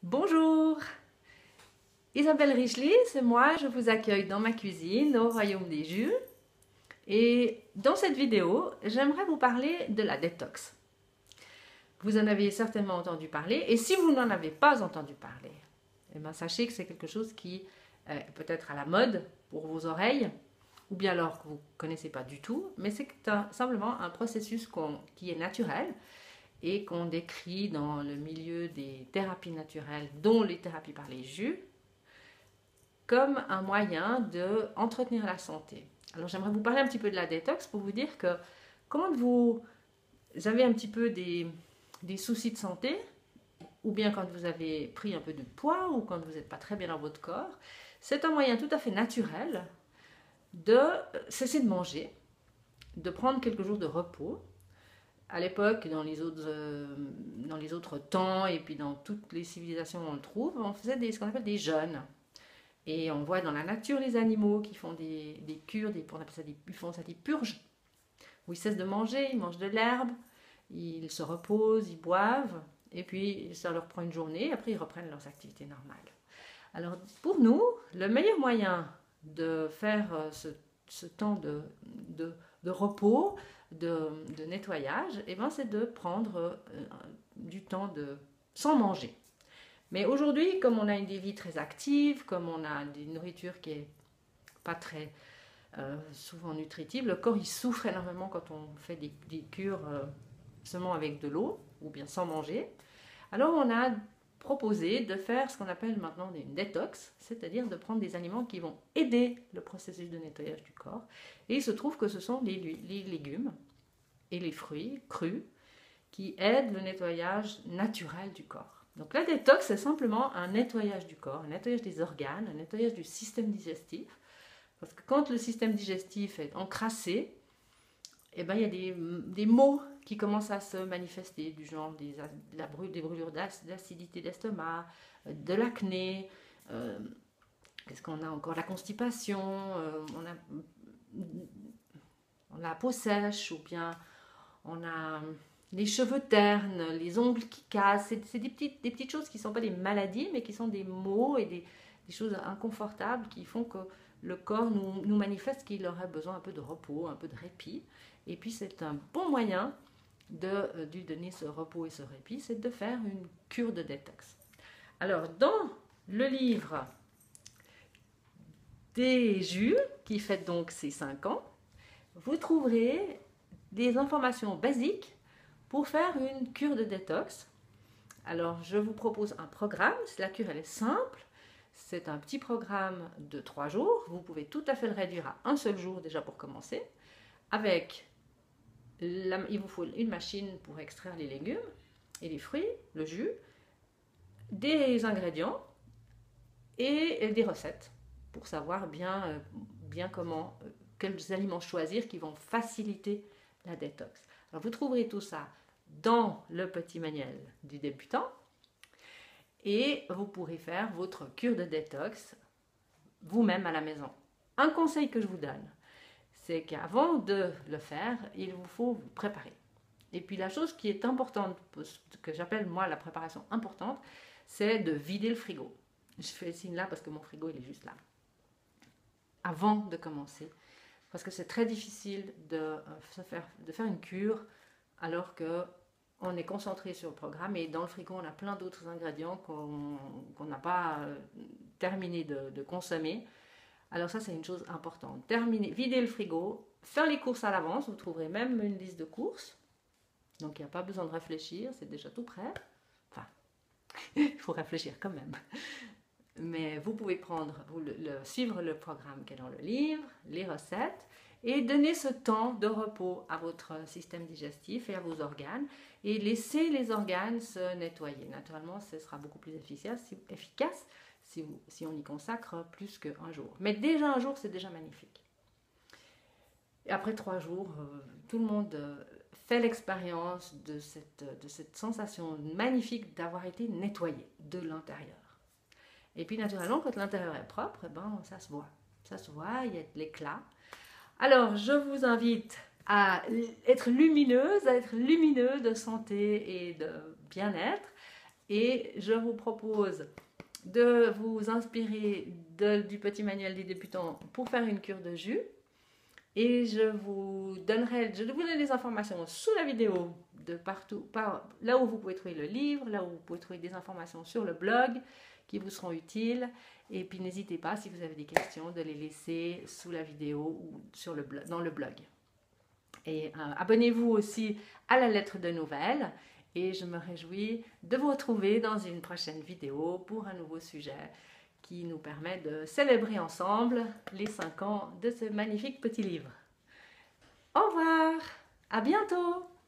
Bonjour, Isabelle Richely, c'est moi, je vous accueille dans ma cuisine au Royaume des Jus. Et dans cette vidéo, j'aimerais vous parler de la détox. Vous en avez certainement entendu parler, et si vous n'en avez pas entendu parler, eh bien, sachez que c'est quelque chose qui est peut-être à la mode pour vos oreilles, ou bien alors que vous ne connaissez pas du tout, mais c'est simplement un processus qui est naturel, et qu'on décrit dans le milieu des thérapies naturelles, dont les thérapies par les jus, comme un moyen d'entretenir la santé. Alors j'aimerais vous parler un petit peu de la détox pour vous dire que quand vous avez un petit peu des soucis de santé, ou bien quand vous avez pris un peu de poids, ou quand vous n'êtes pas très bien dans votre corps, c'est un moyen tout à fait naturel de cesser de manger, de prendre quelques jours de repos. À l'époque, dans les autres temps, et puis dans toutes les civilisations où on le trouve, on faisait ce qu'on appelle des jeûnes. Et on voit dans la nature les animaux qui font des cures, on appelle ça ils font ça des purges, où ils cessent de manger, ils mangent de l'herbe, ils se reposent, ils boivent, et puis ça leur prend une journée, et après ils reprennent leurs activités normales. Alors pour nous, le meilleur moyen de faire ce temps de repos, de nettoyage, eh ben, c'est de prendre du temps sans manger. Mais aujourd'hui, comme on a une vie très active, comme on a une nourriture qui est pas très souvent nutritive, le corps il souffre énormément quand on fait des cures seulement avec de l'eau ou bien sans manger. Alors on a proposé de faire ce qu'on appelle maintenant une détox, c'est-à-dire de prendre des aliments qui vont aider le processus de nettoyage du corps. Et il se trouve que ce sont les légumes et les fruits crus qui aident le nettoyage naturel du corps. Donc la détox, c'est simplement un nettoyage du corps, un nettoyage des organes, un nettoyage du système digestif. Parce que quand le système digestif est encrassé, eh ben, il y a des maux qui commencent à se manifester, du genre des brûlures d'acidité d'estomac, de l'acné, qu'est-ce qu'on a encore, la constipation, on a la peau sèche, ou bien on a les cheveux ternes, les ongles qui cassent. C'est des petites choses qui ne sont pas des maladies, mais qui sont des maux et des choses inconfortables qui font que le corps nous manifeste qu'il aurait besoin un peu de repos, un peu de répit. Et puis c'est un bon moyen de lui donner ce repos et ce répit, c'est de faire une cure de détox. Alors dans le livre des jus, qui fête donc ses 5 ans, vous trouverez des informations basiques pour faire une cure de détox. Alors je vous propose un programme, la cure elle est simple, c'est un petit programme de 3 jours, vous pouvez tout à fait le réduire à un seul jour déjà pour commencer, avec il vous faut une machine pour extraire les légumes et les fruits, le jus, des ingrédients et des recettes pour savoir bien comment, quels aliments choisir qui vont faciliter la détox. Alors vous trouverez tout ça dans le petit manuel du débutant et vous pourrez faire votre cure de détox vous-même à la maison. Un conseil que je vous donne, c'est qu'avant de le faire, il vous faut vous préparer. Et puis la chose qui est importante, que j'appelle moi la préparation importante, c'est de vider le frigo. Je fais le signe là parce que mon frigo il est juste là. Avant de commencer, parce que c'est très difficile de faire une cure alors qu'on est concentré sur le programme et dans le frigo on a plein d'autres ingrédients qu'on n'a pas terminé de consommer. Alors ça c'est une chose importante. Vider le frigo, faire les courses à l'avance, vous trouverez même une liste de courses. Donc il n'y a pas besoin de réfléchir, c'est déjà tout prêt. Enfin, il faut réfléchir quand même. Mais vous pouvez suivre le programme qui est dans le livre, les recettes, et donner ce temps de repos à votre système digestif et à vos organes, et laisser les organes se nettoyer. Naturellement, ce sera beaucoup plus efficace si on y consacre plus qu'un jour. Mais déjà un jour, c'est déjà magnifique. Et après 3 jours, tout le monde fait l'expérience de cette sensation magnifique d'avoir été nettoyé de l'intérieur. Et puis naturellement, quand l'intérieur est propre, ben, ça se voit. Ça se voit, il y a de l'éclat. Alors, je vous invite à être lumineuse de santé et de bien-être. et je vous propose de vous inspirer du petit manuel des débutants pour faire une cure de jus. Et je vous donnerai des informations sous la vidéo de partout, là où vous pouvez trouver le livre, là où vous pouvez trouver des informations sur le blog qui vous seront utiles. Et puis n'hésitez pas, si vous avez des questions, de les laisser sous la vidéo ou sur le blog, dans le blog. Et abonnez-vous aussi à la lettre de nouvelles. Et je me réjouis de vous retrouver dans une prochaine vidéo pour un nouveau sujet qui nous permet de célébrer ensemble les 5 ans de ce magnifique petit livre. Au revoir, à bientôt!